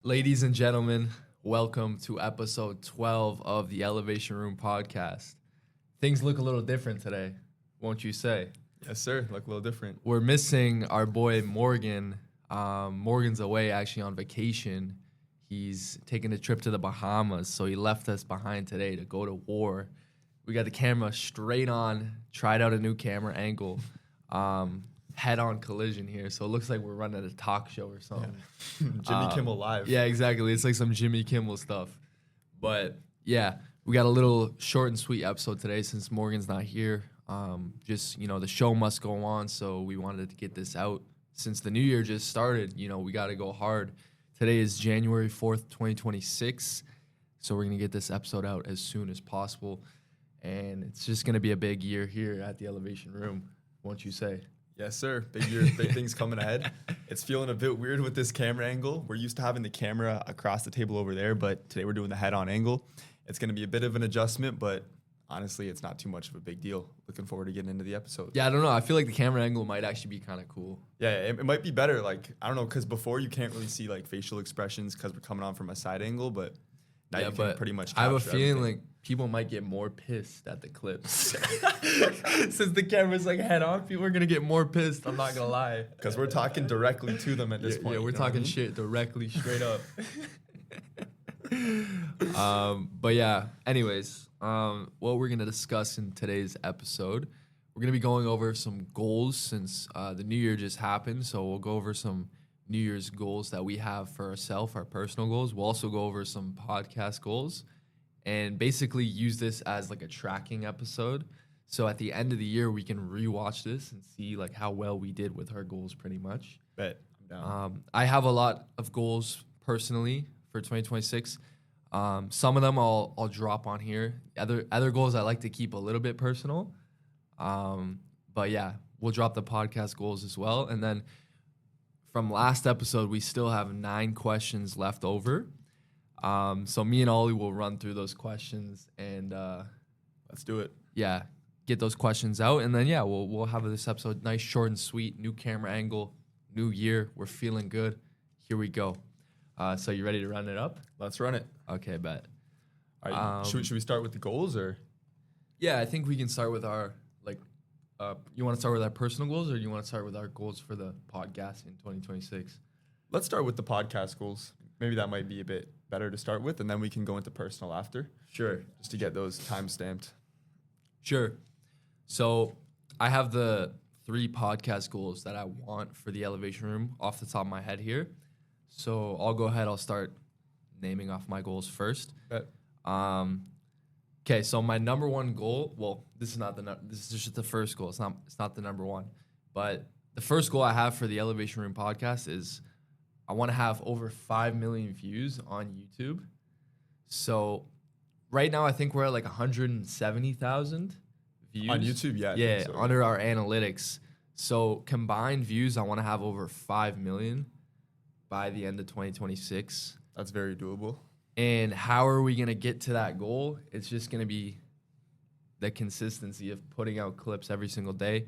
Ladies and gentlemen, welcome to episode 12 of the Elevation Room podcast. Things look a little different today, won't you say? Yes, sir. Look a little different. We're missing our boy Morgan. Morgan's away actually on vacation. He's taking a trip to the Bahamas, so he left us behind today to go to war. We got the camera straight on, tried out a new camera angle, head-on collision here, so it looks like we're running a talk show or something. Yeah. Jimmy Kimmel Live. Yeah, exactly. It's like some Jimmy Kimmel stuff. But yeah, we got a little short and sweet episode today since Morgan's not here. The show must go on, so we wanted to get this out. Since the new year just started, we got to go hard. Today is January 4th, 2026, so we're going to get this episode out as soon as possible. And it's just going to be a big year here at the Elevation Room, won't you say? Yes, sir. Big year, big things coming ahead. It's feeling a bit weird with this camera angle. We're used to having the camera across the table over there, but today we're doing the head-on angle. It's going to be a bit of an adjustment, but honestly, it's not too much of a big deal. Looking forward to getting into the episode. Yeah, I don't know. I feel like the camera angle might actually be kind of cool. Yeah, it might be better. Like, I don't know, because before you can't really see like facial expressions because we're coming on from a side angle, but now you can pretty much capture I have a feeling everything. like people might get more pissed at the clips. Since the camera's like head on, people are going to get more pissed. I'm not going to lie. Because we're talking directly to them at this point. Yeah, we're you know what I talking mean? shit directly, straight up. But yeah, anyways, what we're going to discuss in today's episode, we're going to be going over some goals since the new year just happened. So we'll go over some New Year's goals that we have for ourselves, our personal goals. We'll also go over some podcast goals and basically use this as like a tracking episode. So at the end of the year, we can rewatch this and see like how well we did with our goals pretty much. Bet. I'm down. I have a lot of goals personally for 2026. Some of them I'll drop on here. Other goals I like to keep a little bit personal. But yeah, we'll drop the podcast goals as well. And then from last episode, we still have 9 questions left over. So me and Ollie will run through those questions and Let's do it. yeah, get those questions out. And then yeah, we'll have this episode nice, short and sweet. New camera angle, new year. We're feeling good. Here we go. So you ready to run it up? Let's run it. Okay, bet. All right. Should we start with the goals or? Yeah, I think we can start with our you want to start with our personal goals or you want to start with our goals for the podcast in 2026? Let's start with the podcast goals. Maybe that might be a bit better to start with, and then we can go into personal after. Sure. Just to get those time stamped. Sure. So I have the 3 podcast goals that I want for the Elevation Room off the top of my head here. So I'll go ahead. I'll start naming off my goals first. Bet. Okay, so my number one goal. Well, this is just the first goal. It's not the number one, but the first goal I have for the Elevation Room podcast is I want to have over 5 million views on YouTube. So right now I think we're at like 170,000 views On YouTube, yeah. I Yeah, think so. under our analytics. So combined views, I want to have over 5 million by the end of 2026. That's very doable. And how are we going to get to that goal? It's just going to be the consistency of putting out clips every single day.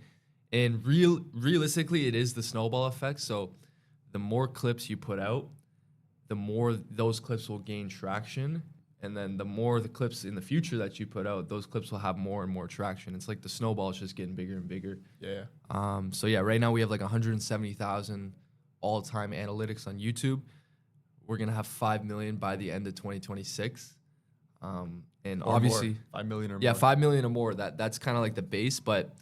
And realistically, it is the snowball effect. So the more clips you put out, the more those clips will gain traction. And then the more the clips in the future that you put out, those clips will have more and more traction. It's like the snowball is just getting bigger and bigger. Yeah. So yeah, right now we have like 170,000 all-time analytics on YouTube. We're going to have 5 million by the end of 2026. And Or obviously, more. 5 million or more. yeah, 5 million or more. That's kind of like the base, but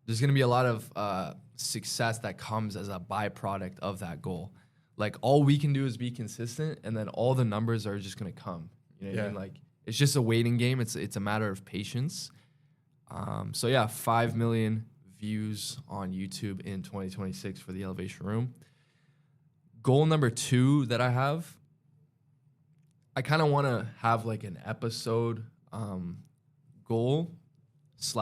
there's going to be a lot of success that comes as a byproduct of that goal. Like all we can do is be consistent, and then all the numbers are just going to come. You know what I mean? Like it's just a waiting game. It's a matter of patience. So yeah, 5 million views on YouTube in 2026 for the Elevation Room. Goal number 2 that I have, I kind of want to have like an episode goal /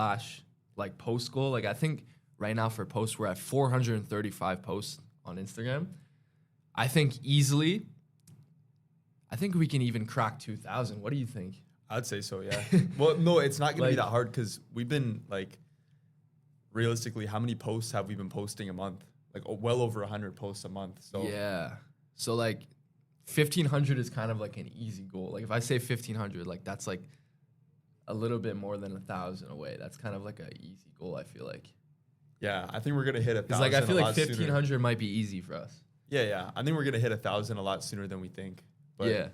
like post goal. Like I think right now for posts, we're at 435 posts on Instagram. I think easily, I think we can even crack 2,000. What do you think? I'd say so, yeah. Well, no, it's not going to be Like- that hard because we've been like, realistically, how many posts have we been posting a month? Like well over 100 posts a month. So Yeah. So like 1,500 is kind of like an easy goal. Like if I say 1,500, like that's like a little bit more than 1,000 away. That's kind of like an easy goal, I feel like. Yeah, I think we're gonna hit 1,000. Because like I feel like 1,500 sooner. might be easy for us. Yeah. I think we're gonna hit 1,000 a lot sooner than we think. But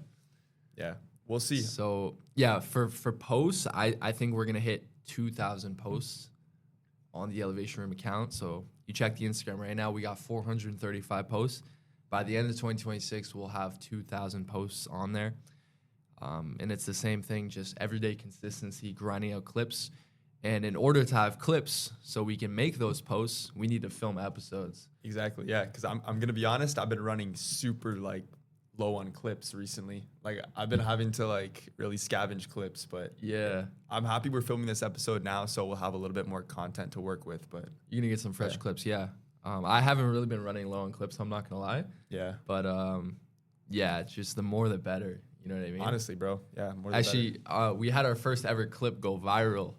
yeah, we'll see. So yeah, for posts, I think we're gonna hit 2,000 posts on the Elevation Room account. So you check the Instagram right now, we got 435 posts. By the end of 2026, we'll have 2,000 posts on there. And it's the same thing, just everyday consistency, grinding out clips. And in order to have clips so we can make those posts, we need to film episodes. Exactly, yeah, because I'm going to be honest, I've been running super, like, low on clips recently. Like, I've been having to, like, really scavenge clips, but yeah, I'm happy we're filming this episode now, so we'll have a little bit more content to work with, but... You're going to get some fresh clips, yeah. I haven't really been running low on clips, I'm not going to lie. Yeah. But, yeah, it's just the more the better. You know what I mean? Honestly, bro. Yeah, more the Actually, we had our first ever clip go viral.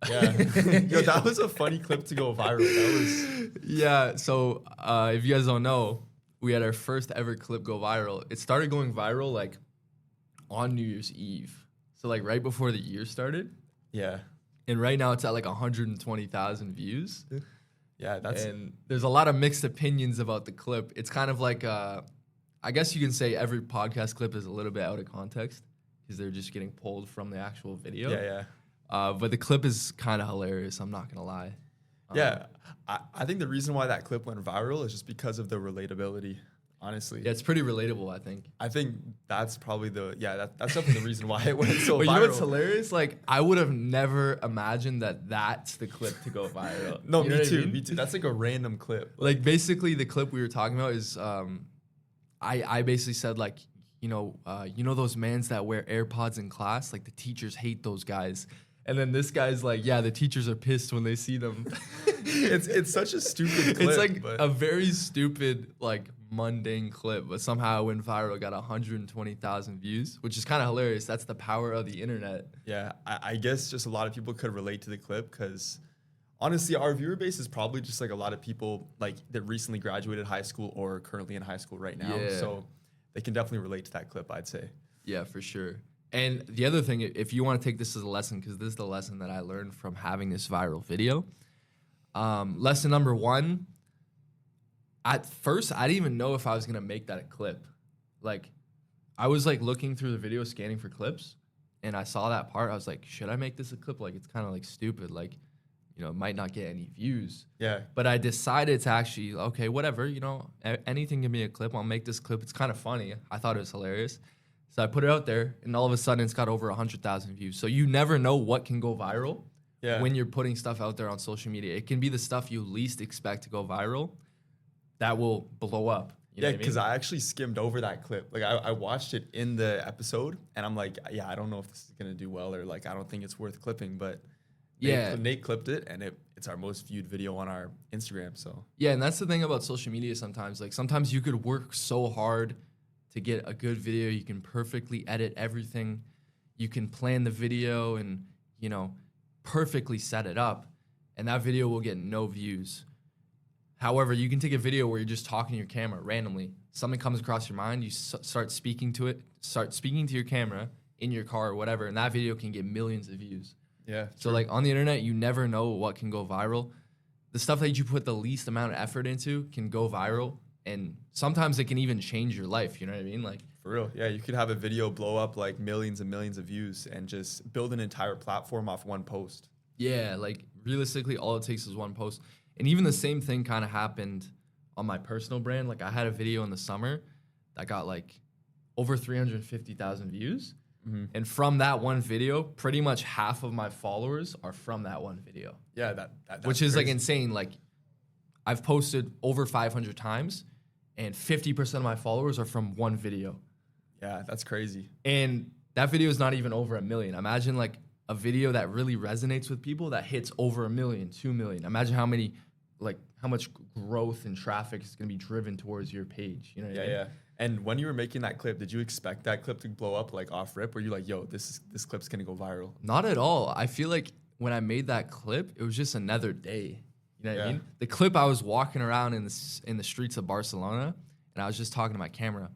Yeah. Yo, that was a funny clip to go viral. That was... Yeah, so if you guys don't know, we had our first ever clip go viral. It started going viral, like, on New Year's Eve. So, like, right before the year started. Yeah. And right now it's at, like, 120,000 views. Yeah, that's... And there's a lot of mixed opinions about the clip. It's kind of like... I guess you can say every podcast clip is a little bit out of context because they're just getting pulled from the actual video. Yeah. But the clip is kind of hilarious. I'm not going to lie. Yeah. I think the reason why that clip went viral is just because of the relatability, honestly. Yeah, it's pretty relatable, I think. I think that's probably that's definitely the reason why it went so but viral. You know what's hilarious? Like, I would have never imagined that that's the clip to go viral. No, you know me too. I mean? Me too. That's like a random clip. Like, basically, the clip we were talking about is... I basically said, like, you know those mans that wear AirPods in class? Like, the teachers hate those guys. And then this guy's like, yeah, the teachers are pissed when they see them. It's such a stupid clip. It's like a very stupid, like, mundane clip, but somehow it went viral, got 120,000 views, which is kind of hilarious. That's the power of the internet. Yeah, I guess just a lot of people could relate to the clip because... Honestly, our viewer base is probably just like a lot of people like that recently graduated high school or currently in high school right now. Yeah. So they can definitely relate to that clip, I'd say. Yeah, for sure. And the other thing, if you want to take this as a lesson, because this is the lesson that I learned from having this viral video. Lesson number 1, at first, I didn't even know if I was going to make that a clip. Like, I was like looking through the video, scanning for clips, and I saw that part. I was like, should I make this a clip? Like, it's kind of like stupid. Like, you know, it might not get any views. Yeah. But I decided to actually, okay, whatever, you know, anything can be a clip. I'll make this clip. It's kind of funny. I thought it was hilarious. So I put it out there, and all of a sudden it's got over 100,000 views. So you never know what can go viral when you're putting stuff out there on social media. It can be the stuff you least expect to go viral that will blow up. You know because I actually skimmed over that clip. Like, I watched it in the episode, and I'm like, yeah, I don't know if this is going to do well, or like, I don't think it's worth clipping, but... Nate clipped it, and it's our most viewed video on our Instagram. So yeah, and that's the thing about social media sometimes. Like, sometimes you could work so hard to get a good video. You can perfectly edit everything. You can plan the video and, you know, perfectly set it up, and that video will get no views. However, you can take a video where you're just talking to your camera randomly. Something comes across your mind, you start speaking to your camera in your car or whatever, and that video can get millions of views. yeah. So, like, on the internet, you never know what can go viral. The stuff that you put the least amount of effort into can go viral, and sometimes it can even change your life. You know what I mean? Like, For real. Yeah, you could have a video blow up like millions and millions of views and just build an entire platform off one post. yeah, like, realistically, all it takes is one post. And even the same thing kind of happened on my personal brand. Like, I had a video in the summer that got, like, over 350,000 views. Mm-hmm. And from that one video, pretty much half of my followers are from that one video. Yeah, that's which is crazy. like insane. Like, I've posted over 500 times, and 50% of my followers are from one video. Yeah, that's crazy. And that video is not even over 1 million. Imagine like a video that really resonates with people that hits over 1 million, 2 million. Imagine how much growth and traffic is going to be driven towards your page. You know what I mean? Yeah. And when you were making that clip, did you expect that clip to blow up like off rip? Were you like, yo, this clip's gonna go viral? Not at all. I feel like when I made that clip, it was just another day. You know what I Yeah. mean? The clip, I was walking around in the streets of Barcelona, and I was just talking to my camera.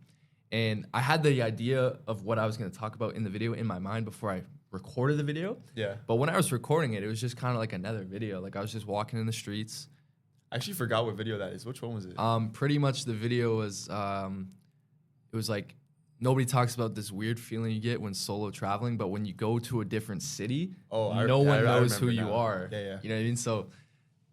And I had the idea of what I was going to talk about in the video in my mind before I recorded the video. Yeah. But when I was recording it, it was just kind of like another video. Like I was just walking in the streets. I actually forgot what video that is. Which one was it? Pretty much the video was, it was like, nobody talks about this weird feeling you get when solo traveling, but when you go to a different city, no one knows who you are. Yeah. You know what I mean? So,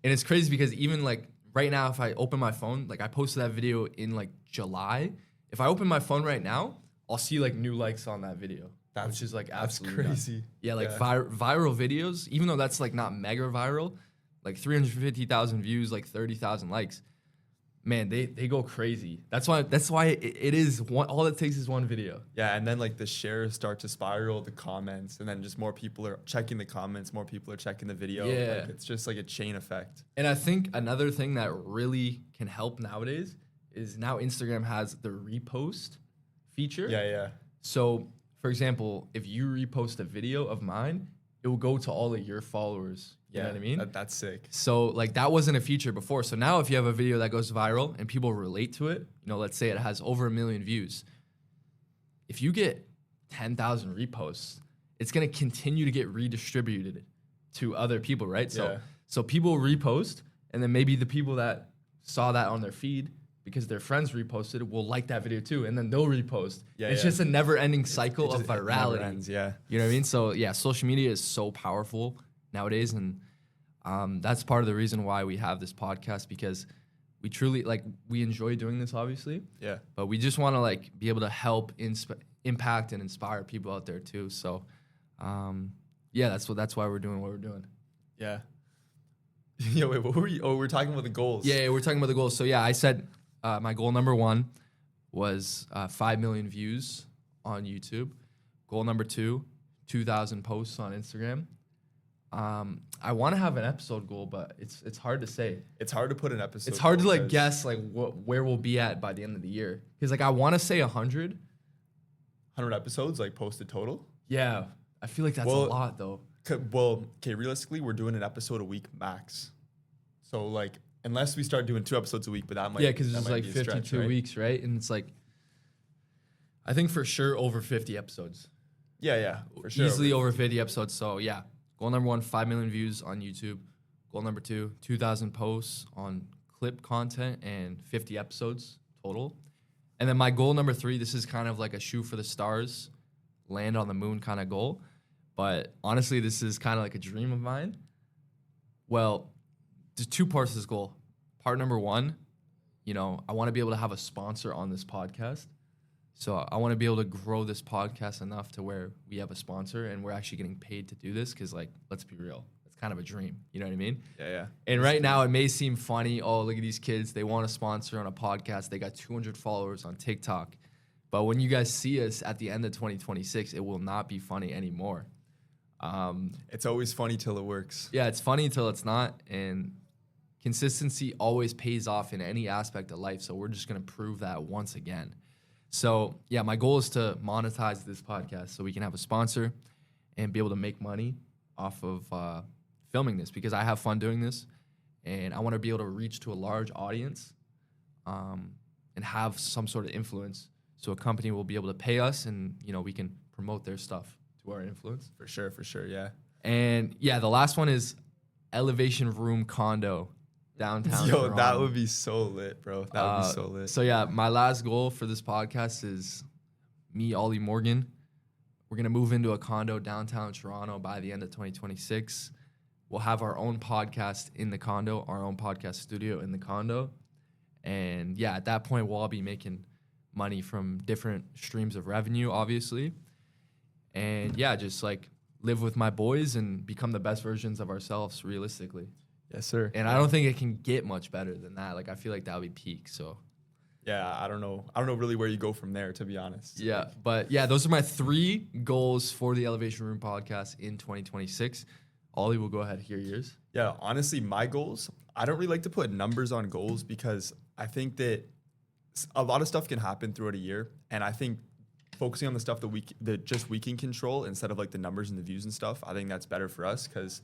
and it's crazy because even like right now, if I open my phone, like I posted that video in like July. If I open my phone right now, I'll see like new likes on that video. Which is like absolutely crazy. Nuts. Yeah, like viral videos, even though that's like not mega viral, like 350,000 views, like 30,000 likes. Man, they go crazy. That's why it is one. All it takes is one video. Yeah, and then like the shares start to spiral, the comments, and then just more people are checking the comments, more people are checking the video. Yeah, like, it's just like a chain effect. And I think another thing that really can help nowadays is now Instagram has the repost feature. Yeah. So, for example, if you repost a video of mine, it will go to all of your followers. You know what I mean? That's sick. So, like, that wasn't a feature before. So now if you have a video that goes viral and people relate to it, let's say it has over 1 million views. If you get 10,000 reposts, it's going to continue to get redistributed to other people, right? So people repost, and then maybe the people that saw that on their feed because their friends reposted it will like that video too, and then they'll repost. It's just a never-ending cycle of virality. It never ends, yeah. You know what I mean? So, yeah, social media is so powerful nowadays, and that's part of the reason why we have this podcast, because we truly, like, we enjoy doing this, obviously. Yeah. But we just want to, like, be able to help impact and inspire people out there too. So, yeah, that's why we're doing what we're doing. Yeah. Yo, wait, what were you? Oh, we're talking about the goals. Yeah, we're talking about the goals. So, yeah, I said my goal number 1 was 5 million views on YouTube. Goal number 2, 2,000 posts on Instagram. I want to have an episode goal, but it's hard to say. It's hard to put an episode. It's hard to like guess like where we'll be at by the end of the year, because like I want to say 100 episodes like posted total. Yeah, I feel like that's a lot though. Okay, realistically, we're doing an episode a week max. So like, unless we start doing 2 episodes a week, but that might because it's like 52 weeks, right? And it's like, I think for sure over 50 episodes. Yeah, for sure. Easily over 50 episodes. So yeah. Goal number 1, 5 million views on YouTube. Goal number 2, 2,000 posts on clip content and 50 episodes total. And then my goal number 3, this is kind of like a shoot for the stars, land on the moon kind of goal. But honestly, this is kind of like a dream of mine. Well, there's 2 parts to this goal. Part number 1, I want to be able to have a sponsor on this podcast. So I want to be able to grow this podcast enough to where we have a sponsor and we're actually getting paid to do this, because, like, let's be real. It's kind of a dream. You know what I mean? Yeah. And right now it may seem funny. Oh, look at these kids. They want a sponsor on a podcast. They got 200 followers on TikTok. But when you guys see us at the end of 2026, it will not be funny anymore. It's always funny till it works. Yeah, it's funny until it's not. And consistency always pays off in any aspect of life. So we're just going to prove that once again. So, yeah, my goal is to monetize this podcast so we can have a sponsor and be able to make money off of filming this, because I have fun doing this, and I want to be able to reach to a large audience and have some sort of influence, so a company will be able to pay us and, we can promote their stuff to our influence. For sure, yeah. And, yeah, the last one is elevation room condo. Downtown Toronto. That would be so lit, bro. That would be so lit. So, yeah, my last goal for this podcast is me, Ollie Morgan. We're going to move into a condo downtown Toronto by the end of 2026. We'll have our own podcast in the condo, our own podcast studio in the condo. And, yeah, at that point, we'll all be making money from different streams of revenue, obviously. And, yeah, just, like, live with my boys and become the best versions of ourselves realistically. Yes, sir. And I don't think it can get much better than that. Like, I feel like that would be peak. So, yeah, I don't know really where you go from there, to be honest. Yeah, but yeah, those are my 3 goals for the Elevation Room podcast in 2026. Ollie, will go ahead and hear yours. Yeah, honestly, my goals, I don't really like to put numbers on goals, because I think that a lot of stuff can happen throughout a year, and I think focusing on the stuff that we can control instead of like the numbers and the views and stuff, I think that's better for us, because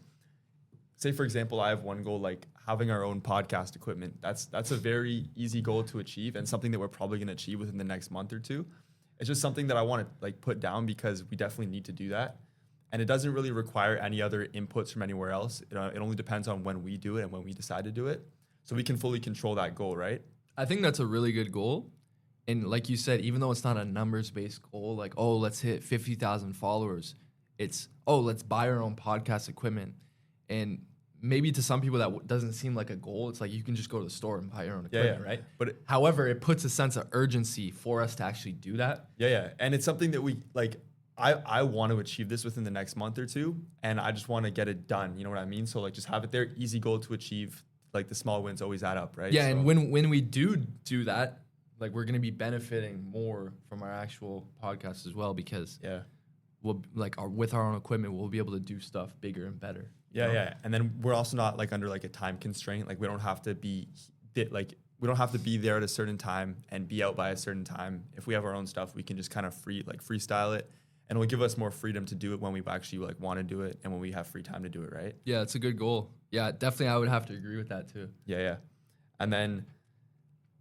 say for example, I have one goal, like having our own podcast equipment. That's a very easy goal to achieve and something that we're probably going to achieve within the next month or two. It's just something that I want to like put down because we definitely need to do that. And it doesn't really require any other inputs from anywhere else. It only depends on when we do it and when we decide to do it. So we can fully control that goal, right? I think that's a really good goal. And like you said, even though it's not a numbers-based goal, like, oh, let's hit 50,000 followers. It's, oh, let's buy our own podcast equipment. And maybe to some people that doesn't seem like a goal. It's like you can just go to the store and buy your own equipment, right? But however, it puts a sense of urgency for us to actually do that. Yeah. And it's something that we, like, I want to achieve this within the next month or two, and I just want to get it done. You know what I mean? So, like, just have it there, easy goal to achieve. Like, the small wins always add up, right? Yeah, so. and when we do that, like, we're going to be benefiting more from our actual podcast as well because we'll, like, with our own equipment, we'll be able to do stuff bigger and better. Yeah. And then we're also not, like, under, like, a time constraint. Like, we don't have to be, we don't have to be there at a certain time and be out by a certain time. If we have our own stuff, we can just kind of freestyle it. And it'll give us more freedom to do it when we actually like want to do it and when we have free time to do it, right? Yeah, it's a good goal. Yeah, definitely I would have to agree with that too. Yeah. And then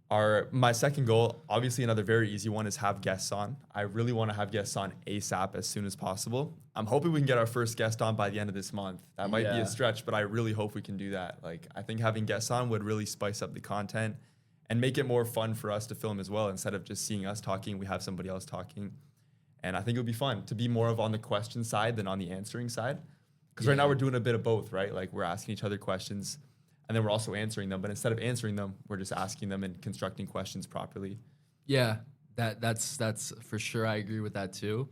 my second goal, obviously another very easy one, is have guests on. I really want to have guests on ASAP as soon as possible. I'm hoping we can get our first guest on by the end of this month. That might be a stretch, but I really hope we can do that. Like, I think having guests on would really spice up the content and make it more fun for us to film as well. Instead of just seeing us talking, we have somebody else talking. And I think it would be fun to be more of on the question side than on the answering side. Because right now we're doing a bit of both, right? Like, we're asking each other questions and then we're also answering them. But instead of answering them, we're just asking them and constructing questions properly. Yeah, that's for sure. I agree with that too.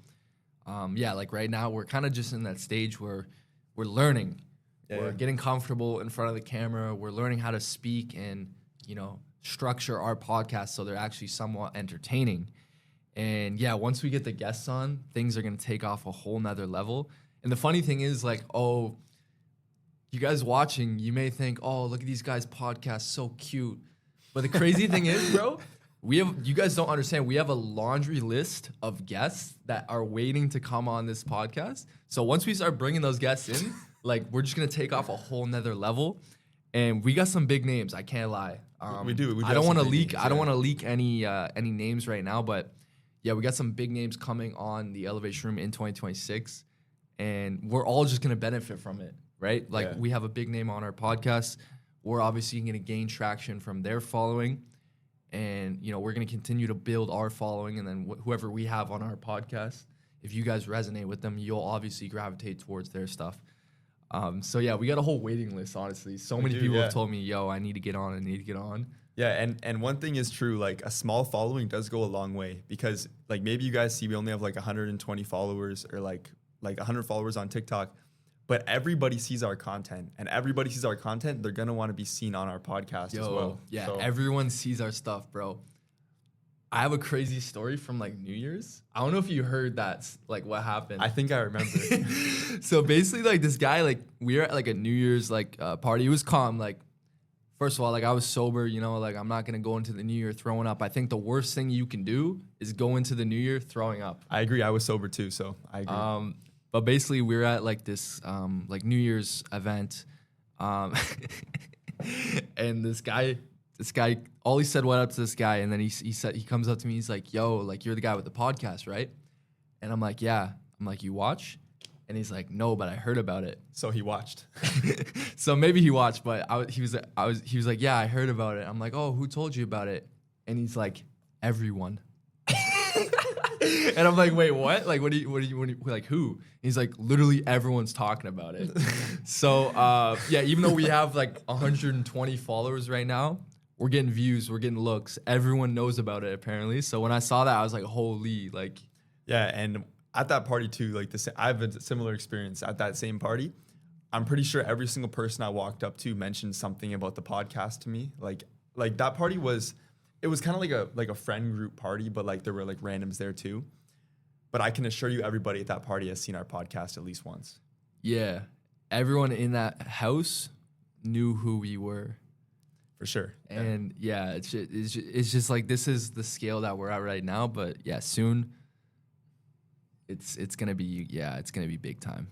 Like right now we're kind of just in that stage where we're learning. We're getting comfortable in front of the camera. We're learning how to speak and, structure our podcast so they're actually somewhat entertaining. And once we get the guests on, things are going to take off a whole nother level. And the funny thing is, like, oh, you guys watching, you may think, oh, look at these guys' podcasts, so cute. But the crazy thing is, bro, you guys don't understand. We have a laundry list of guests that are waiting to come on this podcast. So once we start bringing those guests in, like, we're just going to take off a whole nother level. And we got some big names. I can't lie. We do. I don't want to leak. I don't want to leak any names right now, but yeah, we got some big names coming on the Elevation Room in 2026, and we're all just going to benefit from it, right? Like, we have a big name on our podcast. We're obviously going to gain traction from their following, and, we're going to continue to build our following, and then whoever we have on our podcast, if you guys resonate with them, you'll obviously gravitate towards their stuff. We got a whole waiting list, honestly. So many people have told me, yo, I need to get on. Yeah, and one thing is true, like, a small following does go a long way because, like, maybe you guys see we only have like 120 followers or like 100 followers on TikTok, but everybody sees our content, and everybody sees our content, they're going to want to be seen on our podcast as well. Yeah, everyone sees our stuff, bro. I have a crazy story from, like, New Year's. I don't know if you heard that, like, what happened. I think I remember. So basically, like, this guy, like, we were at, like, a New Year's, like, party. It was calm, like, first of all, like, I was sober, like, I'm not going to go into the New Year throwing up. I think the worst thing you can do is go into the New Year throwing up. I agree. I was sober too, so I agree. But basically, we were at, like, this, like, New Year's event. And this guy, Ollie said what up to this guy, and then he comes up to me, he's like, yo, like, you're the guy with the podcast, right? And I'm like, yeah. I'm like, you watch? And he's like, no, but I heard about it. So he watched. So maybe he watched, but he was like, yeah, I heard about it. I'm like, oh, who told you about it? And he's like, everyone. And I'm like, wait, what? Like, what do you like, who? He's like, literally everyone's talking about it. So, even though we have like 120 followers right now, we're getting views, we're getting looks. Everyone knows about it apparently. So when I saw that, I was like, holy, like. Yeah, and at that party too, like, I have a similar experience at that same party. I'm pretty sure every single person I walked up to mentioned something about the podcast to me. Like that party was kind of like a friend group party, but like there were like randoms there too. But I can assure you, everybody at that party has seen our podcast at least once. Yeah, everyone in that house knew who we were. For sure. And it's just like, this is the scale that we're at right now. But yeah, soon it's gonna be big time.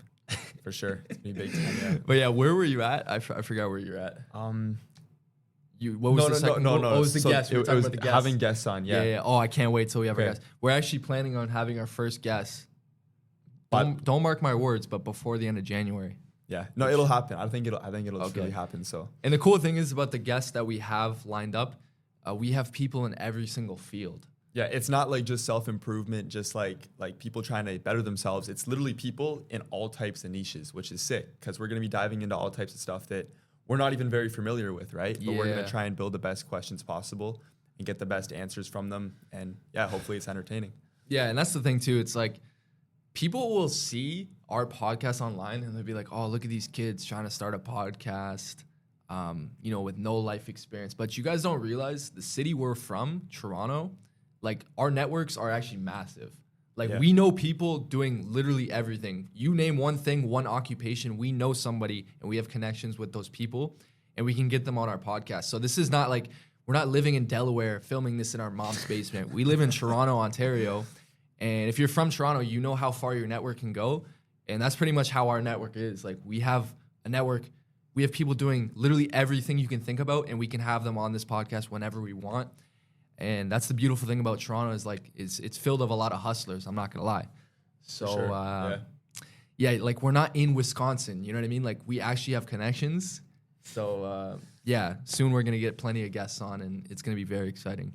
For sure. It's gonna be big time. Yeah. But yeah, where were you at? I forgot where you're at. What was the second goal? No. Oh, it was the So guest. We were it talking was about the guest. having guests on. Yeah. Yeah. Oh, I can't wait till we have a Okay. guest. We're actually planning on having our first guest. But Don't mark my words, but before the end of January. yeah. No, it'll happen. I think it'll Okay. really happen. So And the cool thing is about the guests that we have lined up, we have people in every single field. yeah, it's not like just self-improvement, just like people trying to better themselves. It's literally people in all types of niches, which is sick because we're gonna be diving into all types of stuff that we're not even very familiar with, right? But we're Yeah. gonna try and build the best questions possible and get the best answers from them. And yeah, hopefully it's entertaining. Yeah, and that's the thing too. It's like people will see our podcast online and they'll be like, "Oh, look at these kids trying to start a podcast, with no life experience." But you guys don't realize the city we're from, Toronto, like our networks are actually massive. Like Yeah. we know people doing literally everything. You name one thing, one occupation, we know somebody and we have connections with those people and we can get them on our podcast. So this is not like we're not living in Delaware filming this in our mom's basement. We live in Toronto, Ontario. And if you're from Toronto, you know how far your network can go. And that's pretty much how our network is. Like we have a network, we have people doing literally everything you can think about and we can have them on this podcast whenever we want. And that's the beautiful thing about Toronto is like it's filled of a lot of hustlers. I'm not gonna lie. So Sure. yeah, like we're not in Wisconsin. You know what I mean? Like we actually have connections. So yeah, soon we're gonna get plenty of guests on, and it's gonna be very exciting.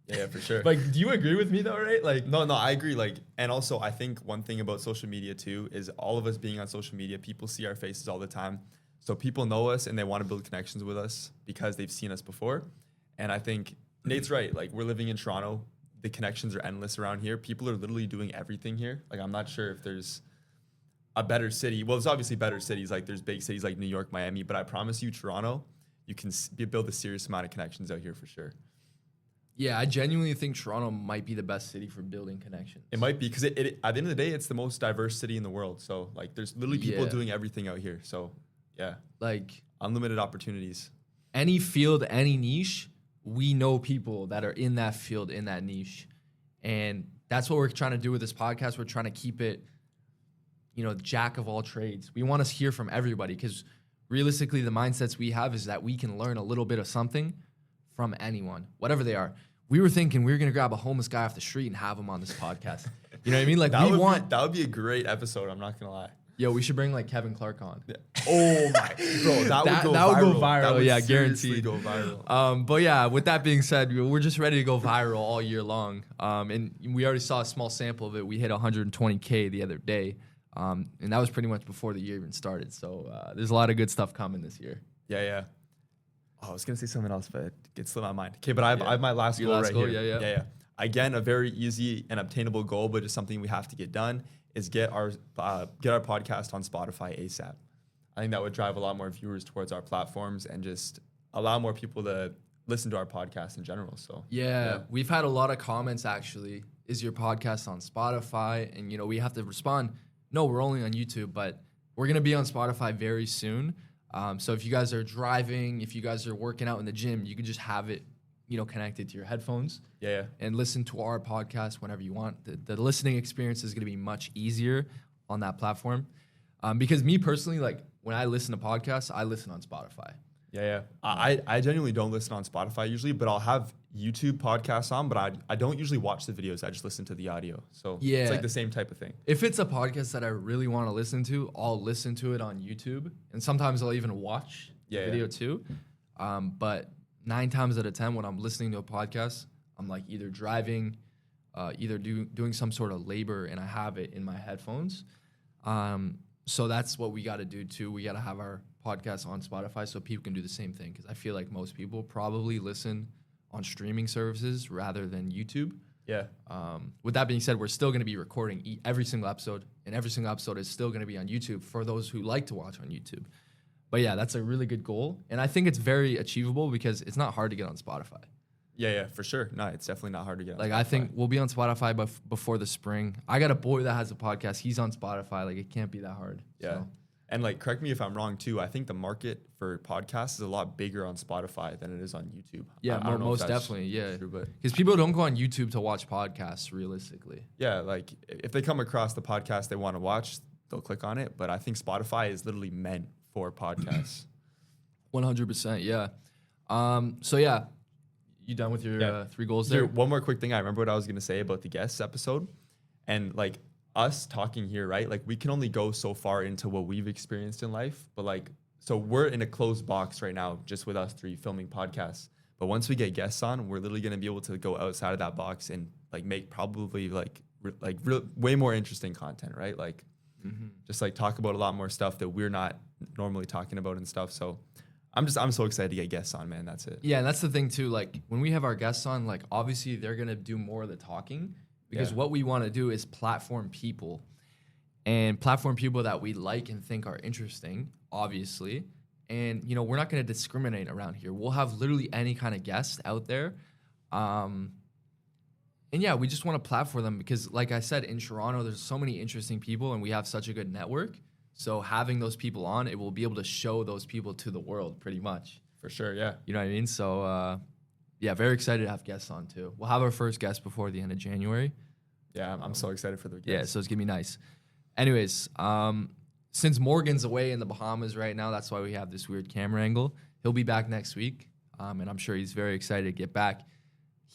Yeah, for sure. Like, do you agree with me though? Right? Like, No, I agree. Like, and also I think one thing about social media too is all of us being on social media, people see our faces all the time. So people know us and they want to build connections with us because they've seen us before. And I think Nate's right. Like we're living in Toronto. The connections are endless around here. People are literally doing everything here. Like I'm not sure if there's a better city. Well, there's obviously better cities. Like there's big cities like New York, Miami. But I promise you, Toronto, you can build a serious amount of connections out here for sure. yeah, I genuinely think Toronto might be the best city for building connections. It might be because it at the end of the day, it's the most diverse city in the world. So like there's literally people Yeah. doing everything out here. So yeah, Like unlimited opportunities. any field, any niche, we know people that are in that field, in that niche. And that's what we're trying to do with this podcast. We're trying to keep it, jack of all trades. We want to hear from everybody because realistically, the mindsets we have is that we can learn a little bit of something from anyone, whatever they are. We were thinking we were going to grab a homeless guy off the street and have him on this podcast. You know what I mean? Like That would be a great episode. I'm not gonna lie. we should bring like Kevin Clark on. Oh my, bro, that would go that would viral. go viral, That would yeah, seriously guaranteed. go viral. But yeah, with that being said, we're just ready to go viral all year long. And we already saw a small sample of it. We hit 120K the other day. And that was pretty much before the year even started. So there's a lot of good stuff coming this year. Yeah. Oh, I was gonna say something else, but it slipped my mind. Okay, but I have my last Your goal last right goal? here. Yeah. Again, a very easy and obtainable goal, but just something we have to get done is get our podcast on Spotify ASAP. I think that would drive a lot more viewers towards our platforms and just allow more people to listen to our podcast in general. So Yeah, we've had a lot of comments actually. Is your podcast on Spotify? And we have to respond. No, we're only on YouTube, but we're gonna be on Spotify very soon. So if you guys are driving, if you guys are working out in the gym, you can just have it, connected to your headphones. Yeah. And listen to our podcast whenever you want. The listening experience is gonna be much easier on that platform. Because me personally, like when I listen to podcasts, I listen on Spotify. Yeah. I genuinely don't listen on Spotify usually, but I'll have YouTube podcasts on, but I don't usually watch the videos. I just listen to the audio. So Yeah. it's like the same type of thing. If it's a podcast that I really want to listen to, I'll listen to it on YouTube. And sometimes I'll even watch the video too. But 9 times out of 10, when I'm listening to a podcast, I'm like either driving, either doing some sort of labor, and I have it in my headphones. So that's what we got to do too. We got to have our podcast on Spotify so people can do the same thing. Because I feel like most people probably listen on streaming services rather than YouTube. Yeah. With that being said, we're still going to be recording every single episode, and every single episode is still going to be on YouTube for those who like to watch on YouTube. But yeah, that's a really good goal, and I think it's very achievable because it's not hard to get on Spotify. Yeah, for sure. No, it's definitely not hard to get on Like Spotify. I think we'll be on Spotify before the spring. I got a boy that has a podcast. He's on Spotify. Like it can't be that hard. Yeah. So. And like, correct me if I'm wrong too. I think the market for podcasts is a lot bigger on Spotify than it is on YouTube. Yeah, I don't know if most that's definitely. Yeah, true, but because people don't go on YouTube to watch podcasts. Realistically, yeah, like if they come across the podcast they want to watch, they'll click on it. But I think Spotify is literally meant for podcasts. 100%. Yeah. So yeah, you done with your 3 goals there? Here, one more quick thing. I remember what I was going to say about the guests episode, and like us talking here, right? Like we can only go so far into what we've experienced in life, but like, so we're in a closed box right now, just with us 3 filming podcasts. But once we get guests on, we're literally going to be able to go outside of that box and like make probably way more interesting content, right? Like just like talk about a lot more stuff that we're not normally talking about and stuff. So I'm so excited to get guests on, man. That's it. Yeah, and that's the thing too. Like when we have our guests on, like obviously they're gonna do more of the talking because what we want to do is platform people that we like and think are interesting, obviously. And you know, we're not gonna discriminate around here. We'll have literally any kind of guest out there. And yeah, we just want to platform them because, like I said, in Toronto, there's so many interesting people, and we have such a good network. So having those people on, it will be able to show those people to the world pretty much. For sure, yeah. You know what I mean? So, yeah, very excited to have guests on too. We'll have our first guest before the end of January. Yeah, I'm so excited for the guests. Yeah, so it's going to be nice. Anyways, since Morgan's away in the Bahamas right now, that's why we have this weird camera angle. He'll be back next week, and I'm sure he's very excited to get back.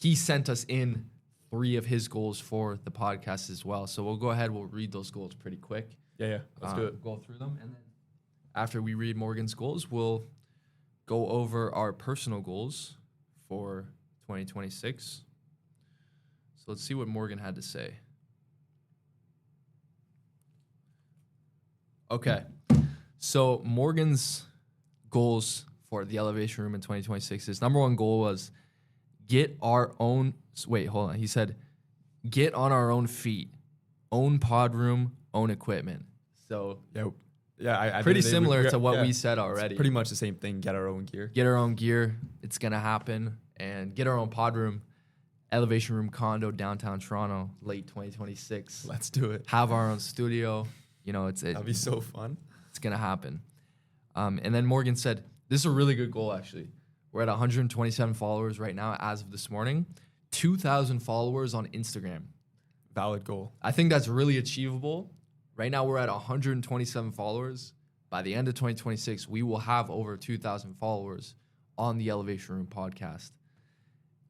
He sent us in 3 of his goals for the podcast as well. So we'll go ahead. We'll read those goals pretty quick. Yeah. Let's do it. Go through them, and then after we read Morgan's goals, we'll go over our personal goals for 2026. So let's see what Morgan had to say. Okay. So Morgan's goals for the Elevation Room in 2026 is number 1 goal was get our own. Wait, hold on. He said, get on our own feet, own pod room, own equipment. So I pretty similar to what we said already. It's pretty much the same thing. Get our own gear. Get our own gear. It's going to happen. And get our own pod room, Elevation Room condo, downtown Toronto, late 2026. Let's do it. Have our own studio. You know, that'd be so fun. It's going to happen. And then Morgan said, this is a really good goal, actually. We're at 127 followers right now as of this morning. 2,000 followers on Instagram. Valid goal. I think that's really achievable. Right now, we're at 127 followers. By the end of 2026, we will have over 2,000 followers on the Elevation Room podcast.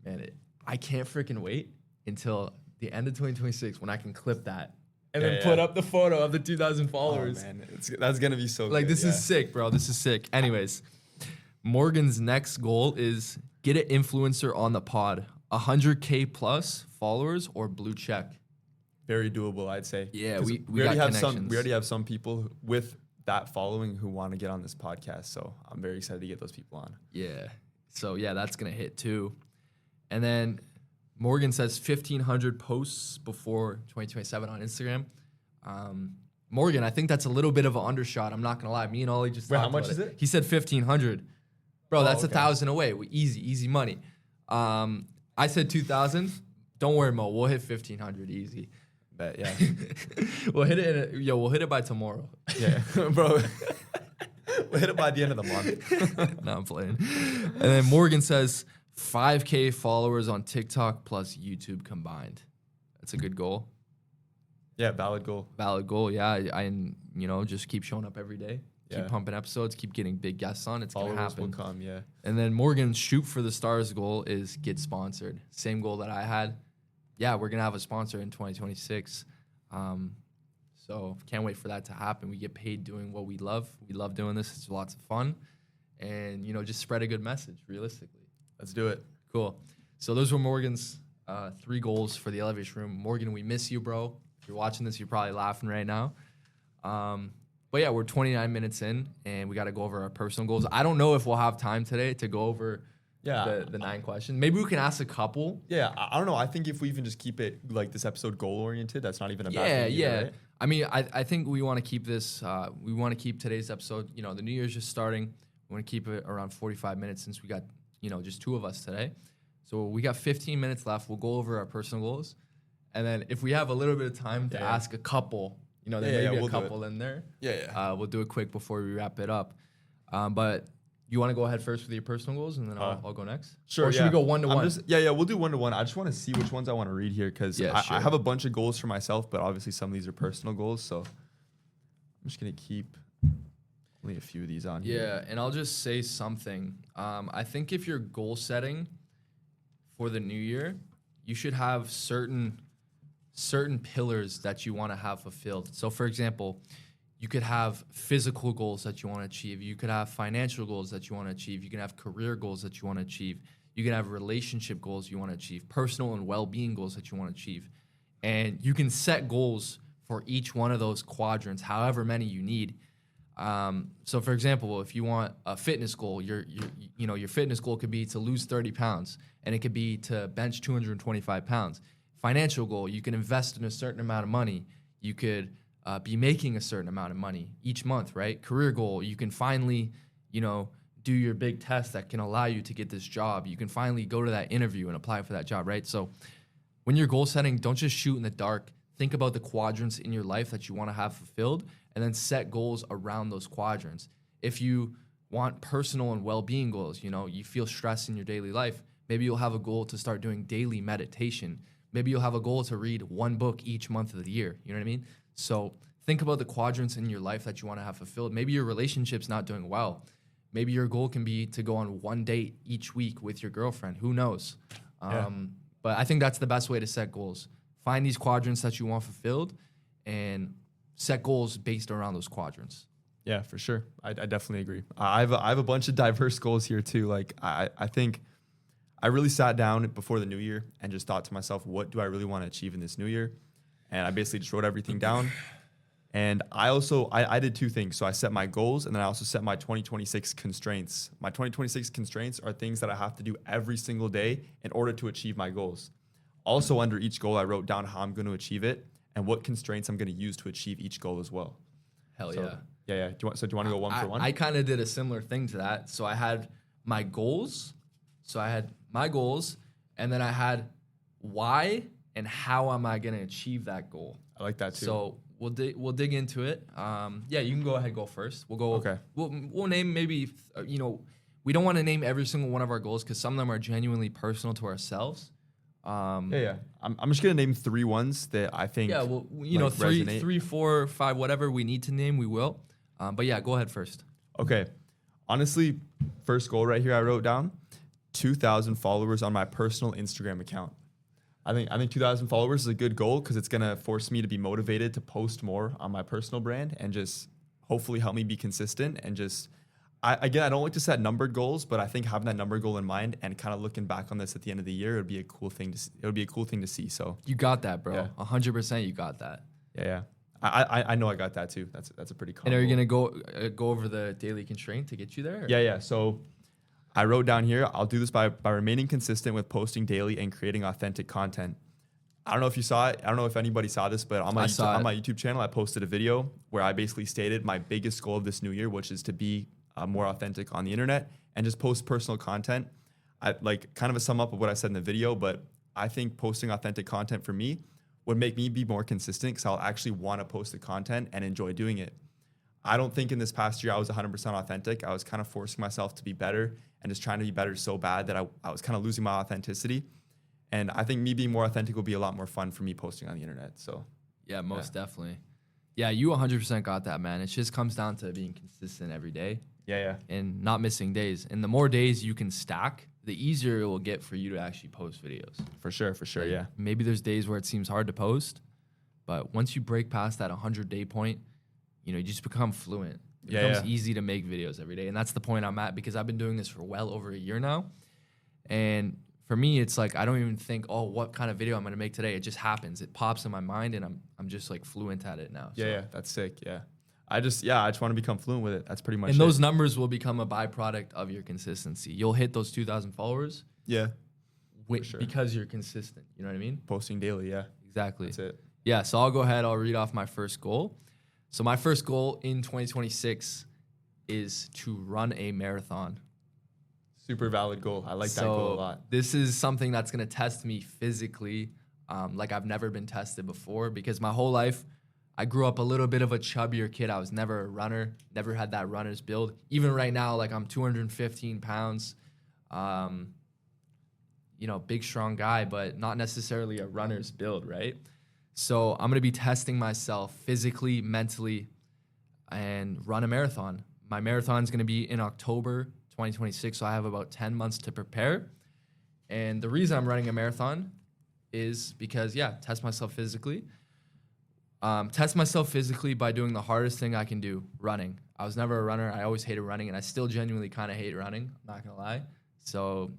Man, I can't freaking wait until the end of 2026 when I can clip that and then put up the photo of the 2,000 followers. Oh, man. That's going to be so like, good. This is sick, bro. This is sick. Anyways, Morgan's next goal is get an influencer on the pod. 100K plus followers or blue check. Very doable, I'd say. Yeah, we already got have some. connections. We already have some people with that following who want to get on this podcast. So I'm very excited to get those people on. Yeah. So yeah, that's gonna hit too. And then Morgan says 1,500 posts before 2027 on Instagram. Morgan, I think that's a little bit of an undershot. I'm not gonna lie. Me and Ollie just. Wait, talked how much about is it? He said 1,500. Bro, that's okay. 1,000 away. Easy money. I said 2,000. Don't worry, Mo. We'll hit 1,500 easy. Bet, yeah. We'll hit it. We'll hit it by tomorrow. Yeah, bro. We'll hit it by the end of the month. No, I'm playing. And then Morgan says 5K followers on TikTok plus YouTube combined. That's a good goal. Yeah, valid goal. Valid goal. Yeah, I just keep showing up every day. Keep pumping episodes. Keep getting big guests on. It's gonna happen. Will come, yeah. And then Morgan's shoot for the stars goal is get sponsored. Same goal that I had. Yeah, we're gonna have a sponsor in 2026. So can't wait for that to happen. We get paid doing what we love. We love doing this. It's lots of fun, and just spread a good message. Realistically, let's do it. Cool. So those were Morgan's 3 goals for the Elevation Room. Morgan, we miss you, bro. If you're watching this, you're probably laughing right now. But yeah, we're 29 minutes in, and we got to go over our personal goals. I don't know if we'll have time today to go over the 9 questions. Maybe we can ask a couple. Yeah, I don't know. I think if we even just keep it like this episode goal-oriented, that's not even a bad thing. Yeah. Right? I mean, I think we want to keep this, we want to keep today's episode, the New Year's just starting. We want to keep it around 45 minutes since we got, just 2 of us today. So we got 15 minutes left. We'll go over our personal goals. And then if we have a little bit of time to ask a couple, there may be a couple in there. Yeah. We'll do it quick before we wrap it up. But you want to go ahead first with your personal goals, and then I'll go next? Sure. Or should we go 1-to-1? We'll do 1-to-1. I just want to see which ones I want to read here because I have a bunch of goals for myself, but obviously some of these are personal goals. So I'm just gonna keep only a few of these on Yeah, here. and I'll just say something. I think if you're goal setting for the new year, you should have certain pillars that you want to have fulfilled. So for example, you could have physical goals that you want to achieve. You could have financial goals that you want to achieve. You can have career goals that you want to achieve. You can have relationship goals you want to achieve, personal and well-being goals that you want to achieve. And you can set goals for each one of those quadrants, however many you need. So for example, if you want a fitness goal, your fitness goal could be to lose 30 pounds, and it could be to bench 225 pounds. Financial goal, you can invest in a certain amount of money. You could be making a certain amount of money each month, right? Career goal, you can finally, do your big test that can allow you to get this job. You can finally go to that interview and apply for that job, right? So when you're goal setting, don't just shoot in the dark. Think about the quadrants in your life that you want to have fulfilled, and then set goals around those quadrants. If you want personal and well-being goals, you feel stress in your daily life, maybe you'll have a goal to start doing daily meditation. Maybe you'll have a goal to read one book each month of the year. You know what I mean? So think about the quadrants in your life that you want to have fulfilled. Maybe your relationship's not doing well. Maybe your goal can be to go on one date each week with your girlfriend. Who knows? But I think that's the best way to set goals. Find these quadrants that you want fulfilled and set goals based around those quadrants. Yeah, for sure. I definitely agree. I have a bunch of diverse goals here too. Like I think I really sat down before the new year and just thought to myself, what do I really want to achieve in this new year? And I basically just wrote everything down. And I did two things. So I set my goals, and then I also set my 2026 constraints. My 2026 constraints are things that I have to do every single day in order to achieve my goals. Also, under each goal, I wrote down how I'm going to achieve it and what constraints I'm going to use to achieve each goal as well. Hell so, yeah. Yeah. Do you want to go one for one? I kind of did a similar thing to that. So I had my goals. And then I had why and how am I going to achieve that goal. I like that too. So we'll dig into it. Yeah, you can go ahead, go first. We'll go. Okay. We'll name maybe we don't want to name every single one of our goals because some of them are genuinely personal to ourselves. Yeah. I'm just gonna name 3 ones that I think. Yeah, well, resonate. 3, 4, 5, whatever we need to name, we will. But yeah, go ahead first. Okay. Honestly, first goal right here I wrote down 2,000 followers on my personal Instagram account. I think 2,000 followers is a good goal because it's gonna force me to be motivated to post more on my personal brand and just hopefully help me be consistent and just. I don't like to set numbered goals, but I think having that number goal in mind and kind of looking back on this at the end of the year, it would be a cool thing to see. So you got that, bro. Yeah. 100%, you got that. Yeah. I know I got that too. That's a pretty common. And are you goal. gonna go over the daily constraint to get you there? Or? Yeah. So I wrote down here, I'll do this by remaining consistent with posting daily and creating authentic content. I don't know if you saw it. I don't know if anybody saw this, but on my YouTube channel, I posted a video where I basically stated my biggest goal of this new year, which is to be more authentic on the internet and just post personal content. I like kind of a sum up of what I said in the video, but I think posting authentic content for me would make me be more consistent because I'll actually want to post the content and enjoy doing it. I don't think in this past year I was 100% authentic. I was kind of forcing myself to be better and just trying to be better so bad that I was kind of losing my authenticity. And I think me being more authentic will be a lot more fun for me posting on the internet. So yeah, most definitely. Yeah, you 100% got that, man. It just comes down to being consistent every day. Yeah. And not missing days. And the more days you can stack, the easier it will get for you to actually post videos. For sure, Like, yeah. Maybe there's days where it seems hard to post, but once you break past that 100-day point, you just become fluent. It becomes easy to make videos every day. And that's the point I'm at because I've been doing this for well over a year now. And for me, it's like I don't even think, what kind of video I'm going to make today. It just happens. It pops in my mind, and I'm just like fluent at it now. Yeah, that's sick, yeah. I just want to become fluent with it. That's pretty much it. And those numbers will become a byproduct of your consistency. You'll hit those 2,000 followers. Yeah. Because you're consistent. You know what I mean? Posting daily, yeah. Exactly. That's it. Yeah, so I'll go ahead. I'll read off my first goal. So my first goal in 2026 is to run a marathon. Super valid goal. I like that goal a lot. This is something that's going to test me physically like I've never been tested before because my whole life, I grew up a little bit of a chubbier kid. I was never a runner, never had that runner's build. Even right now, like I'm 215 pounds, big, strong guy, but not necessarily a runner's build, right? So I'm going to be testing myself physically, mentally, and run a marathon. My marathon is going to be in October 2026, so I have about 10 months to prepare. And the reason I'm running a marathon is because, test myself physically. Test myself physically by doing the hardest thing I can do, running. I was never a runner. I always hated running, and I still genuinely kind of hate running. I'm not going to lie. So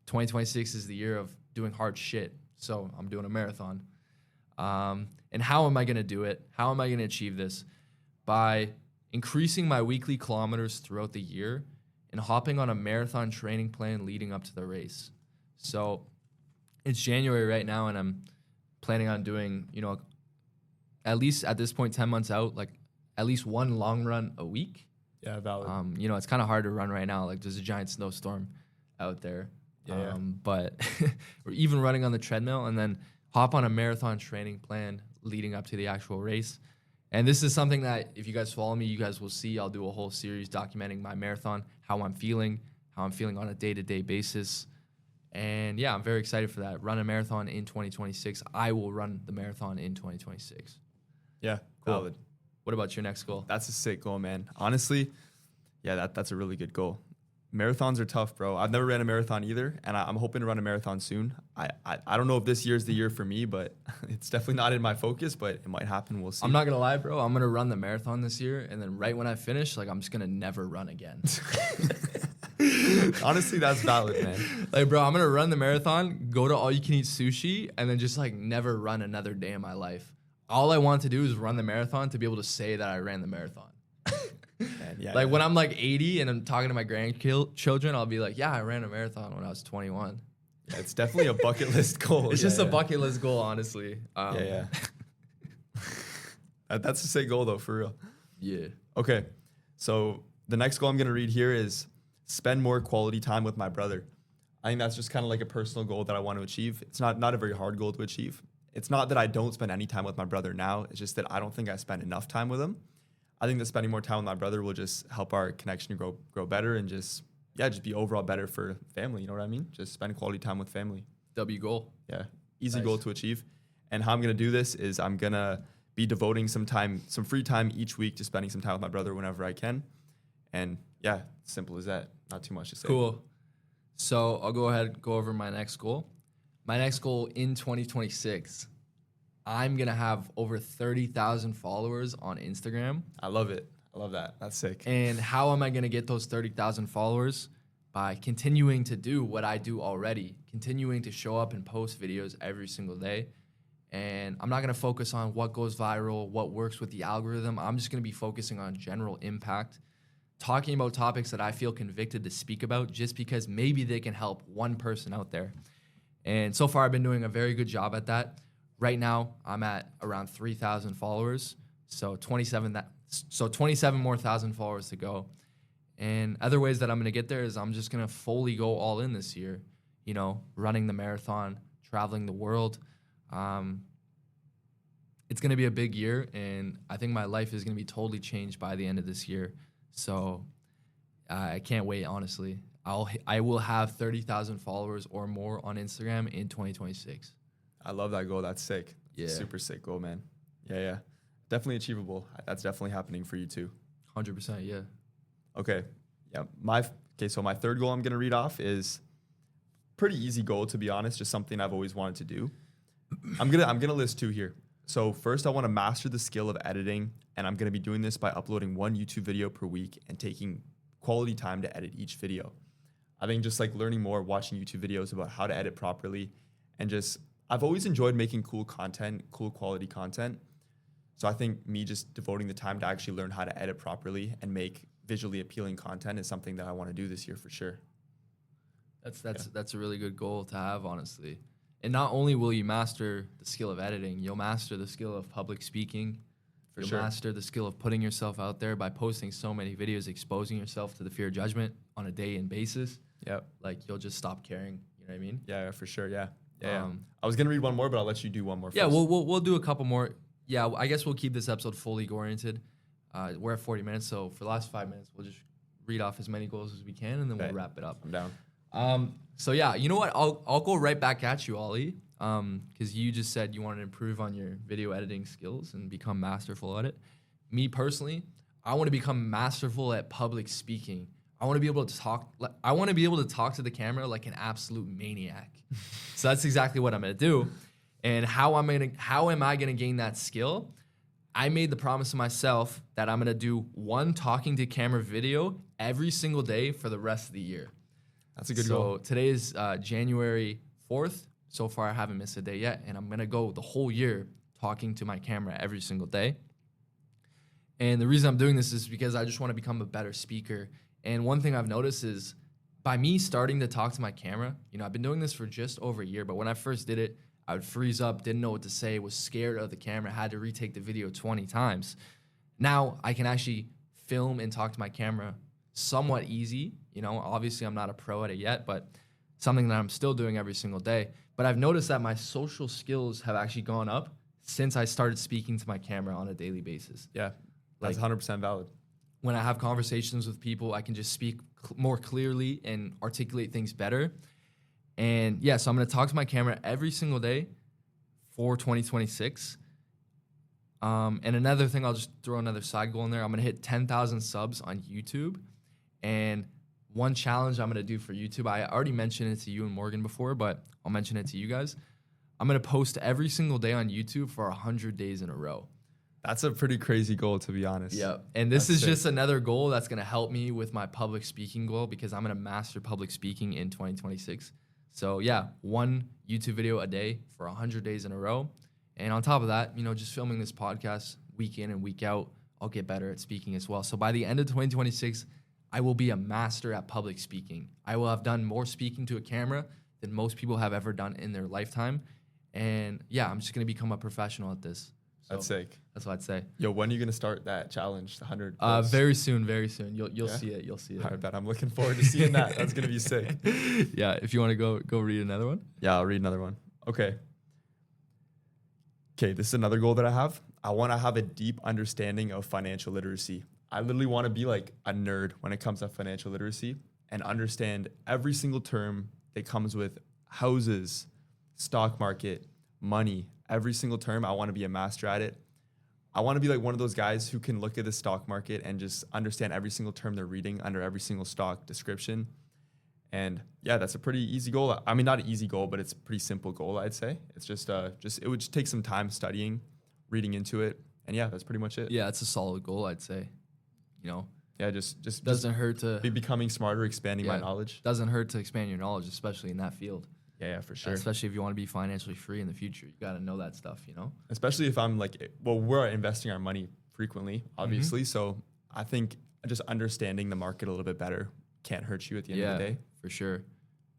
2026 is the year of doing hard shit. So I'm doing a marathon. And how am I going to do it? How am I going to achieve this? By increasing my weekly kilometers throughout the year and hopping on a marathon training plan leading up to the race. So it's January right now, and I'm planning on doing, at least at this point, 10 months out, like at least one long run a week. Yeah, valid. It's kind of hard to run right now. Like there's a giant snowstorm out there. But or even running on the treadmill and then hop on a marathon training plan leading up to the actual race. And this is something that if you guys follow me, you guys will see. I'll do a whole series documenting my marathon, how I'm feeling on a day-to-day basis. And I'm very excited for that. Run a marathon in 2026. I will run the marathon in 2026. Yeah, cool. Valid. What about your next goal? That's a sick goal, man. Honestly, that's a really good goal. Marathons are tough, bro. I've never ran a marathon either, and I'm hoping to run a marathon soon. I don't know if this year's the year for me, but it's definitely not in my focus, but it might happen. We'll see. I'm not going to lie, bro. I'm going to run the marathon this year, and then right when I finish, I'm just going to never run again. Honestly, that's valid, man. Bro, I'm going to run the marathon, go to all-you-can-eat sushi, and then just, never run another day in my life. All I want to do is run the marathon to be able to say that I ran the marathon. Man, when I'm 80 and I'm talking to my grandchildren, I'll be like, I ran a marathon when I was 21. Yeah, it's definitely a bucket list goal. It's just a bucket list goal, honestly. That's a sick goal, though, for real. Yeah. Okay, so the next goal I'm going to read here is spend more quality time with my brother. I think that's just kind of like a personal goal that I want to achieve. It's not a very hard goal to achieve. It's not that I don't spend any time with my brother now. It's just that I don't think I spend enough time with him. I think that spending more time with my brother will just help our connection grow better and just be overall better for family. You know what I mean? Just spend quality time with family. W goal. Yeah. Easy goal to achieve. And how I'm going to do this is I'm going to be devoting some free time each week to spending some time with my brother whenever I can. And simple as that. Not too much to say. Cool. So I'll go ahead and go over my next goal. My next goal in 2026, I'm going to have over 30,000 followers on Instagram. I love it. I love that. That's sick. And how am I going to get those 30,000 followers? By continuing to do what I do already, continuing to show up and post videos every single day. And I'm not going to focus on what goes viral, what works with the algorithm. I'm just going to be focusing on general impact, talking about topics that I feel convicted to speak about just because maybe they can help one person out there. And so far, I've been doing a very good job at that. Right now, I'm at around 3,000 followers, so 27 more thousand followers to go. And other ways that I'm going to get there is I'm just going to fully go all in this year, running the marathon, traveling the world. It's going to be a big year, and I think my life is going to be totally changed by the end of this year. So I can't wait, honestly. I will have 30,000 followers or more on Instagram in 2026. I love that goal. That's sick. Yeah. Super sick goal, man. Yeah. Definitely achievable. That's definitely happening for you too. 100%, yeah. Okay. Yeah. So my third goal I'm going to read off is pretty easy goal, to be honest. Just something I've always wanted to do. I'm going to list two here. So first I want to master the skill of editing, and I'm going to be doing this by uploading one YouTube video per week and taking quality time to edit each video. I think just learning more, watching YouTube videos about how to edit properly, and I've always enjoyed making cool quality content. So I think me just devoting the time to actually learn how to edit properly and make visually appealing content is something that I want to do this year for sure. That's a really good goal to have, honestly. And not only will you master the skill of editing, you'll master the skill of public speaking. You'll master the skill of putting yourself out there by posting so many videos, exposing yourself to the fear of judgment on a day-in basis. Yep. You'll just stop caring. You know what I mean? Yeah, for sure. Yeah. I was gonna read one more, but I'll let you do one more. Yeah, first. we'll do a couple more. Yeah, I guess we'll keep this episode fully oriented. We're at 40 minutes, so for the last 5 minutes, we'll just read off as many goals as we can, and then we'll wrap it up. I'm down. So yeah, you know what? I'll go right back at you, Ollie, because you just said you want to improve on your video editing skills and become masterful at it. Me personally, I want to become masterful at public speaking. I want to be able to talk. I want to be able to talk to the camera like an absolute maniac. So that's exactly what I'm gonna do. And how am I gonna gain that skill? I made the promise to myself that I'm gonna do one talking to camera video every single day for the rest of the year. That's a good goal. So today is January 4th. So far, I haven't missed a day yet, and I'm gonna go the whole year talking to my camera every single day. And the reason I'm doing this is because I just want to become a better speaker. And one thing I've noticed is by me starting to talk to my camera, I've been doing this for just over a year, but when I first did it, I would freeze up, didn't know what to say, was scared of the camera, had to retake the video 20 times. Now I can actually film and talk to my camera somewhat easy. Obviously I'm not a pro at it yet, but something that I'm still doing every single day. But I've noticed that my social skills have actually gone up since I started speaking to my camera on a daily basis. Yeah, that's 100% valid. When I have conversations with people, I can just speak more clearly and articulate things better. And yeah, so I'm going to talk to my camera every single day for 2026. And another thing, I'll just throw another side goal in there. I'm going to hit 10,000 subs on YouTube. And one challenge I'm going to do for YouTube, I already mentioned it to you and Morgan before, but I'll mention it to you guys. I'm going to post every single day on YouTube for 100 days in a row. That's a pretty crazy goal, to be honest. Yeah. And this is just another goal that's going to help me with my public speaking goal because I'm going to master public speaking in 2026. So yeah, one YouTube video a day for 100 days in a row. And on top of that, just filming this podcast week in and week out, I'll get better at speaking as well. So by the end of 2026, I will be a master at public speaking. I will have done more speaking to a camera than most people have ever done in their lifetime. And yeah, I'm just going to become a professional at this. So that's sick. That's what I'd say. Yo, when are you going to start that challenge, the 100? Very soon. You'll see it. You'll see it. I bet I'm looking forward to seeing that. That's going to be sick. Yeah, if you want to go read another one. Yeah, I'll read another one. Okay, this is another goal that I have. I want to have a deep understanding of financial literacy. I literally want to be like a nerd when it comes to financial literacy and understand every single term that comes with houses, stock market, money. Every single term, I want to be a master at it. I want to be like one of those guys who can look at the stock market and just understand every single term they're reading under every single stock description. And yeah, that's a pretty easy goal. I mean, not an easy goal, but it's a pretty simple goal, I'd say. It's just it would just take some time studying, reading into it. And yeah, that's pretty much it. Yeah, it's a solid goal, I'd say. Yeah, just doesn't hurt to be becoming smarter, expanding my knowledge. Doesn't hurt to expand your knowledge, especially in that field. Yeah, for sure. Especially if you want to be financially free in the future, you got to know that stuff, Especially if I'm we're investing our money frequently, obviously. Mm-hmm. So I think just understanding the market a little bit better can't hurt you at the end of the day. For sure.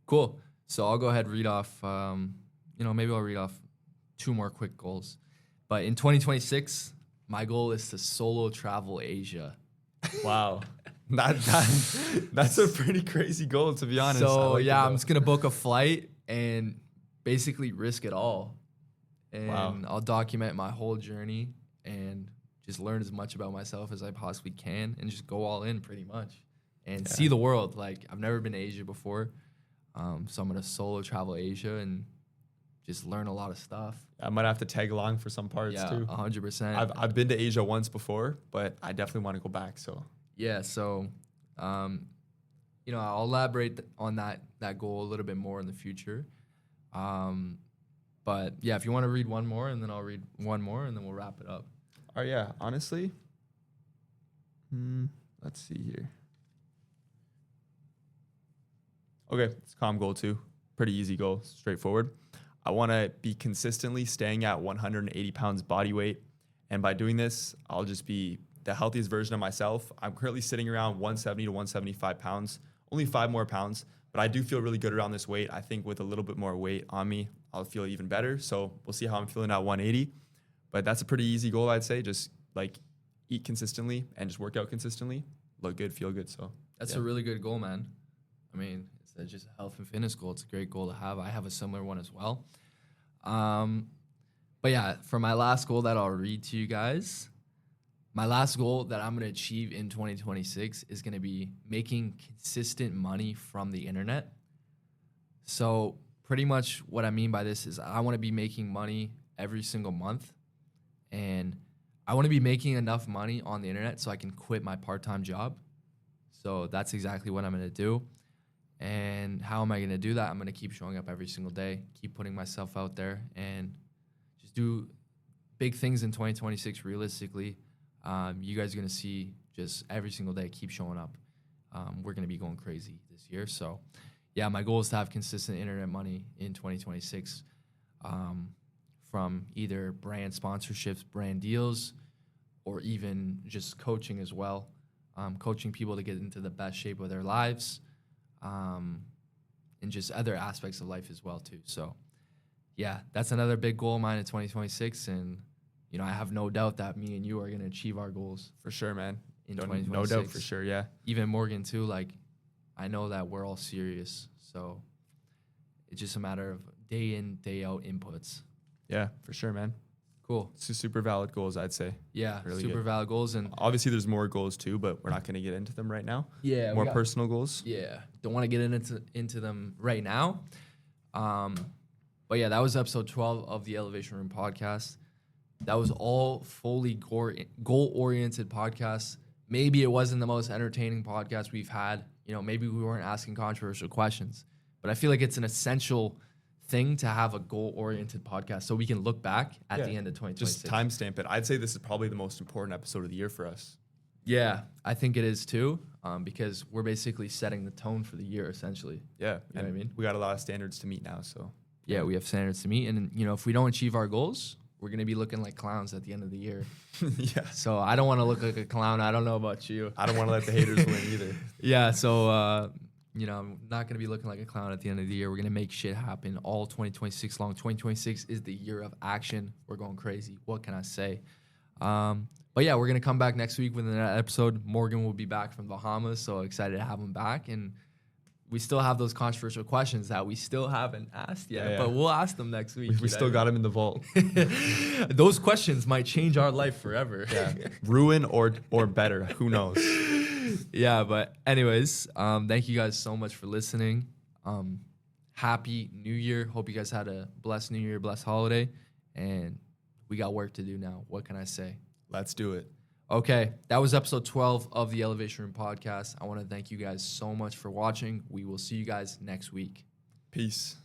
Cool. So I'll go ahead and read off, maybe I'll read off 2 more quick goals. But in 2026, my goal is to solo travel Asia. Wow. That's a pretty crazy goal, to be honest. So I'm just going to book a flight and basically risk it all. And I'll document my whole journey and just learn as much about myself as I possibly can and just go all in pretty much and see the world. Like, I've never been to Asia before. So I'm going to solo travel Asia and just learn a lot of stuff. I might have to tag along for some parts too. 100%. I've been to Asia once before, but I definitely want to go back. So yeah, so I'll elaborate on that goal a little bit more in the future. But yeah, if you want to read one more, and then I'll read one more, and then we'll wrap it up. Oh yeah, honestly, let's see here. Okay, it's a calm goal too. Pretty easy goal, straightforward. I want to be consistently staying at 180 pounds body weight. And by doing this, I'll just be the healthiest version of myself. I'm currently sitting around 170 to 175 pounds, only 5 more pounds, but I do feel really good around this weight. I think with a little bit more weight on me, I'll feel even better. So we'll see how I'm feeling at 180. But that's a pretty easy goal, I'd say. Just eat consistently and just work out consistently. Look good, feel good. So that's a really good goal, man. I mean, it's just a health and fitness goal. It's a great goal to have. I have a similar one as well. But yeah, for my last goal that I'll read to you guys, my last goal that I'm going to achieve in 2026 is going to be making consistent money from the internet. So pretty much what I mean by this is I want to be making money every single month. And I want to be making enough money on the internet so I can quit my part-time job. So that's exactly what I'm going to do. And how am I going to do that? I'm going to keep showing up every single day, keep putting myself out there, and just do big things in 2026 realistically. You guys are going to see just every single day keep showing up. We're going to be going crazy this year. So, yeah, my goal is to have consistent internet money in 2026 from either brand sponsorships, brand deals, or even just coaching as well. Coaching people to get into the best shape of their lives, and just other aspects of life as well too. So, yeah, that's another big goal of mine in 2026, and I have no doubt that me and you are going to achieve our goals For sure, man. in No 2026. doubt, for sure, yeah. Even Morgan too. Like, I know that we're all serious, so it's just a matter of day in, day out inputs. Yeah, for sure, man. Cool. It's super valid goals, I'd say. Yeah, Really super good. valid goals, and Obviously, there's more goals too, but we're not going to get into them right now. yeah, More personal goals. Yeah, don't want to get into them right now. But yeah, that was episode 12 of the Elevation Room podcast. That was all fully goal-oriented podcast. Maybe it wasn't the most entertaining podcast we've had. Maybe we weren't asking controversial questions, but I feel like it's an essential thing to have a goal-oriented podcast so we can look back at the end of 2026. Just timestamp it. I'd say this is probably the most important episode of the year for us. Yeah, I think it is too, because we're basically setting the tone for the year, essentially. Yeah. You know what I mean? We got a lot of standards to meet now, so. Yeah, we have standards to meet. And, if we don't achieve our goals, we're going to be looking like clowns at the end of the year. Yeah. So I don't want to look like a clown. I don't know about you. I don't want to let the haters win either. Yeah, so, I'm not going to be looking like a clown at the end of the year. We're going to make shit happen all 2026 long. 2026 is the year of action. We're going crazy. What can I say? But yeah, we're going to come back next week with another episode. Morgan will be back from Bahamas, so excited to have him back. And we still have those controversial questions that we still haven't asked yet, but we'll ask them next week. We still got them in the vault. Those questions might change our life forever. Yeah. Ruin or better. Who knows? Yeah, but anyways, thank you guys so much for listening. Happy New Year. Hope you guys had a blessed New Year, blessed holiday. And we got work to do now. What can I say? Let's do it. Okay, that was episode 12 of the Elevation Room podcast. I want to thank you guys so much for watching. We will see you guys next week. Peace.